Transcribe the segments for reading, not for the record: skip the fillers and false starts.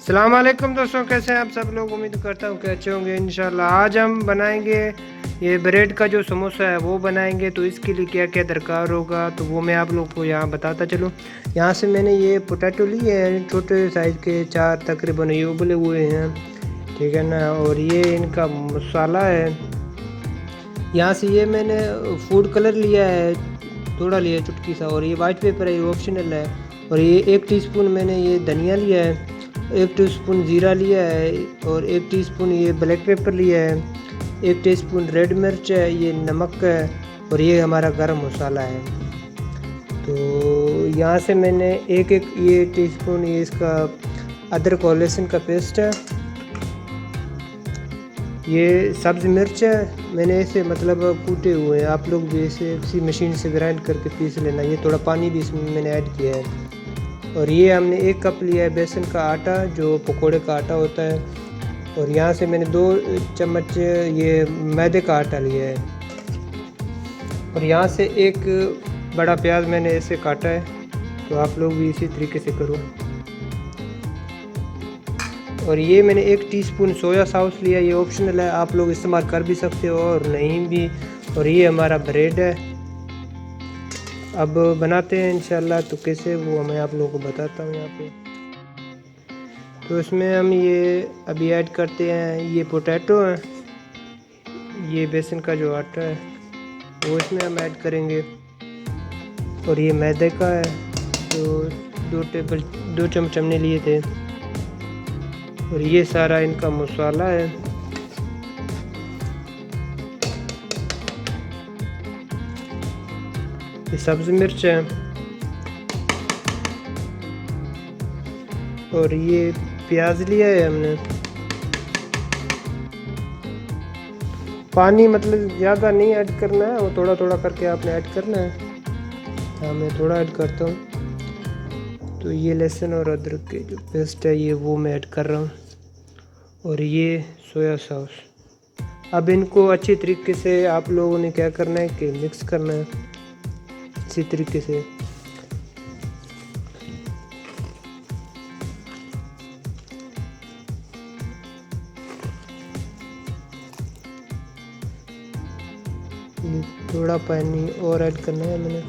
अस्सलाम वालेकुम दोस्तों, कैसे हैं आप सब लोग। उम्मीद करता हूँ कि अच्छे होंगे इंशाल्लाह। आज हम बनाएंगे ये ब्रेड का जो समोसा है वो बनाएंगे। तो इसके लिए क्या क्या दरकार होगा तो वो मैं आप लोग को यहाँ बताता चलूँ। यहाँ से मैंने ये पोटैटो लिए हैं, छोटे साइज़ के 4 तकरीबन ये उबले हुए हैं, ठीक है ना। और ये इनका मसाला है। यहाँ से ये मैंने फूड कलर लिया है, थोड़ा लिया चुटकी सा। और ये वाइट पेपर है, ये ऑप्शनल है। और ये 1 टीस्पून मैंने ये धनिया लिया है, 1 टीस्पून ज़ीरा लिया है, और 1 टीस्पून ये ब्लैक पेपर लिया है, 1 टीस्पून रेड मिर्च है, ये नमक है, और ये हमारा गरम मसाला है। तो यहाँ से मैंने एक ये टीस्पून ये इसका अदरक और लहसुन का पेस्ट है। ये सब्ज़ मिर्च है, मैंने इसे मतलब कूटे हुए हैं। आप लोग भी इसे किसी मशीन से ग्राइंड करके पीस लेना। ये थोड़ा पानी भी इसमें मैंने ऐड किया है। और ये हमने 1 कप लिया है बेसन का आटा, जो पकोड़े का आटा होता है। और यहाँ से मैंने 2 चम्मच ये मैदे का आटा लिया है। और यहाँ से 1 बड़ा प्याज मैंने ऐसे काटा है। तो आप लोग भी इसी तरीके से करो। और ये मैंने 1 टीस्पून सोया सॉस लिया, ये ऑप्शनल है, आप लोग इस्तेमाल कर भी सकते हो और नहीं भी। और ये हमारा ब्रेड है। अब बनाते हैं इंशाल्लाह। तो कैसे वो मैं आप लोगों को बताता हूँ यहाँ पे। तो इसमें हम ये अभी ऐड करते हैं, ये पोटैटो है, ये बेसन का जो आटा है वो इसमें हम ऐड करेंगे। और ये मैदे का है, तो 2 चम्मच हमने लिए थे। और ये सारा इनका मसाला है। ये सब्ज़ मिर्च है। और ये प्याज लिया है हमने। पानी मतलब ज़्यादा नहीं ऐड करना है, वो थोड़ा थोड़ा करके आपने ऐड करना है। हाँ, मैं थोड़ा ऐड करता हूँ। तो ये लहसुन और अदरक के जो पेस्ट है ये वो मैं ऐड कर रहा हूँ। और ये सोया सॉस। अब इनको अच्छी तरीके से आप लोगों ने क्या करना है कि मिक्स करना है इसी तरीके से। थोड़ा पानी और ऐड करना है मैंने।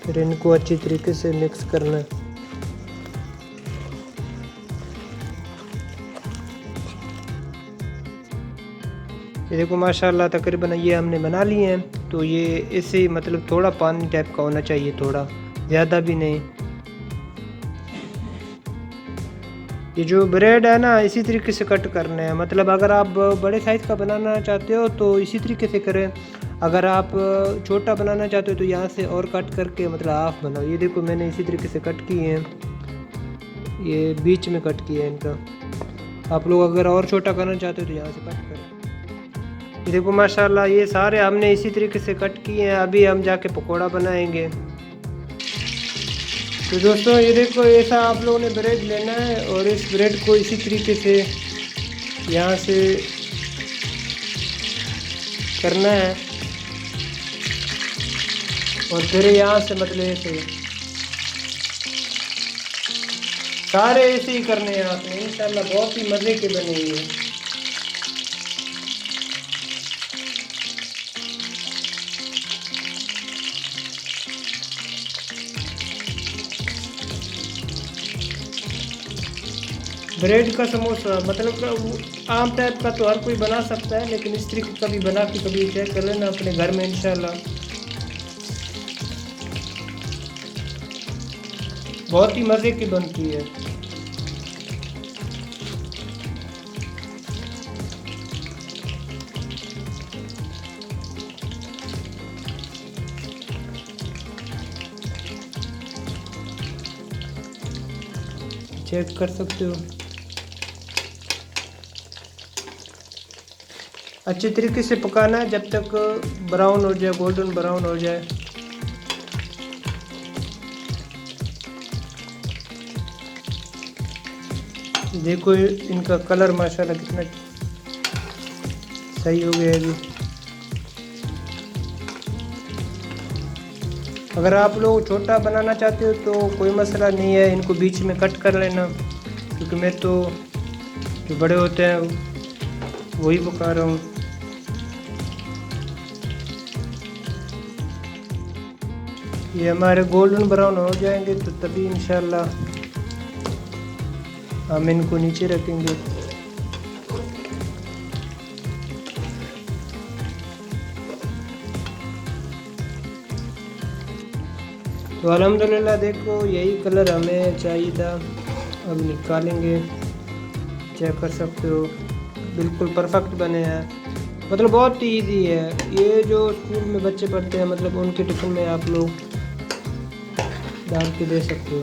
फिर इनको अच्छी तरीके से मिक्स करना है। ये देखो माशाल्लाह तकरीबन ये हमने बना लिए हैं। तो ये इससे मतलब थोड़ा पानी टाइप का होना चाहिए, थोड़ा ज़्यादा भी नहीं। ये जो ब्रेड है ना इसी तरीके से कट करना है। मतलब अगर आप बड़े साइज़ का बनाना चाहते हो तो इसी तरीके से करें। अगर आप छोटा बनाना चाहते हो तो यहाँ से और कट करके मतलब हाफ बनाओ। ये देखो मैंने इसी तरीके से कट किए हैं, ये बीच में कट किया है इनका। आप लोग अगर और छोटा करना चाहते हो तो यहाँ से कट करें। ये देखो माशाल्लाह ये सारे हमने इसी तरीके से कट किए हैं। अभी हम जाके पकोड़ा बनाएंगे। तो दोस्तों ये देखो ऐसा आप लोगों ने ब्रेड लेना है और इस ब्रेड को इसी तरीके से यहाँ से करना है। और फिर यहाँ से मतलब ऐसे सारे ऐसे ही करने हैं आपने। इंशाल्लाह बहुत ही मज़े के बनेंगे। ब्रेड का समोसा मतलब आम टाइप का तो हर कोई बना सकता है, लेकिन इस तरीके का भी बना के कभी ट्राई कर लेना अपने घर में इंशाल्लाह। बहुत ही मज़े की बनती है। चेक कर सकते हो। अच्छे तरीके से पकाना है जब तक ब्राउन हो जाए, गोल्डन ब्राउन हो जाए। देखो इनका कलर माशाल्लाह कितना सही हो गया है अभी। अगर आप लोग छोटा बनाना चाहते हो तो कोई मसला नहीं है, इनको बीच में कट कर लेना, क्योंकि मैं तो जो बड़े होते हैं वही पका रहा हूँ। ये हमारे गोल्डन ब्राउन हो जाएंगे तो तभी इंशाल्लाह हम इनको नीचे रखेंगे। तो अल्हम्दुलिल्लाह देखो यही कलर हमें चाहिए था। अब निकालेंगे, चेक कर सकते हो बिल्कुल परफेक्ट बने हैं। मतलब बहुत ही ईजी है ये, जो स्कूल में बच्चे पढ़ते हैं मतलब उनके टिफ़िन में आप लोग डाल के दे सकते हो।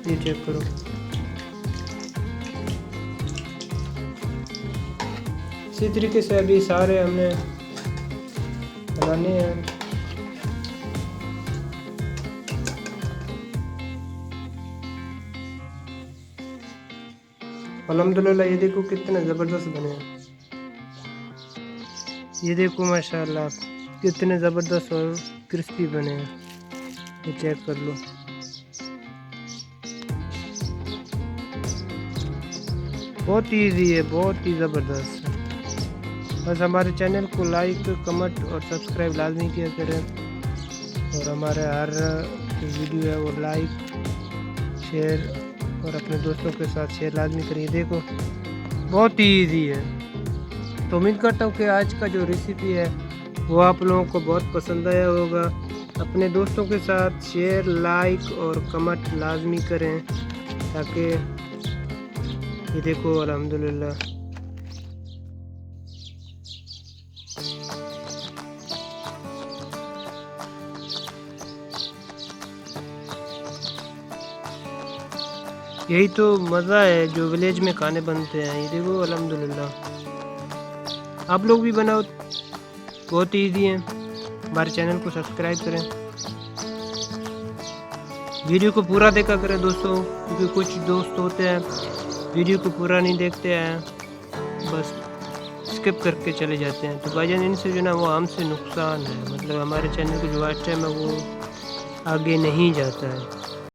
ये चेक करो, इसी तरीके से अभी सारे हमने बनाने हैं। अल्हम्दुलिल्लाह ये देखो कितने ज़बरदस्त बने हैं। ये देखो माशाल्लाह कितने ज़बरदस्त और क्रिस्पी बने हैं, ये चेक कर लो। बहुत ईजी है, बहुत ही ज़बरदस्त। बस हमारे चैनल को लाइक कमेंट और सब्सक्राइब लाजमी किया करें, और हमारे हर वीडियो है वो लाइक शेयर और अपने दोस्तों के साथ शेयर लाजमी करिए। देखो बहुत ही ईजी है। तो उम्मीद करता हूँ कि आज का जो रेसिपी है वो आप लोगों को बहुत पसंद आया होगा। अपने दोस्तों के साथ शेयर लाइक और कमेंट लाजमी करें, ताकि ये देखो अल्हम्दुलिल्लाह यही तो मज़ा है जो विलेज में खाने बनते हैं। ये देखो अल्हम्दुलिल्लाह आप लोग भी बनाओ, बहुत ईजी है। हमारे चैनल को सब्सक्राइब करें, वीडियो को पूरा देखा करें दोस्तों, क्योंकि कुछ दोस्त होते हैं वीडियो को पूरा नहीं देखते हैं, बस स्किप करके चले जाते हैं। तो भाईजान इनसे जो ना वो हमसे नुकसान है, मतलब हमारे चैनल को जो वॉच टाइम है वो आगे नहीं जाता है।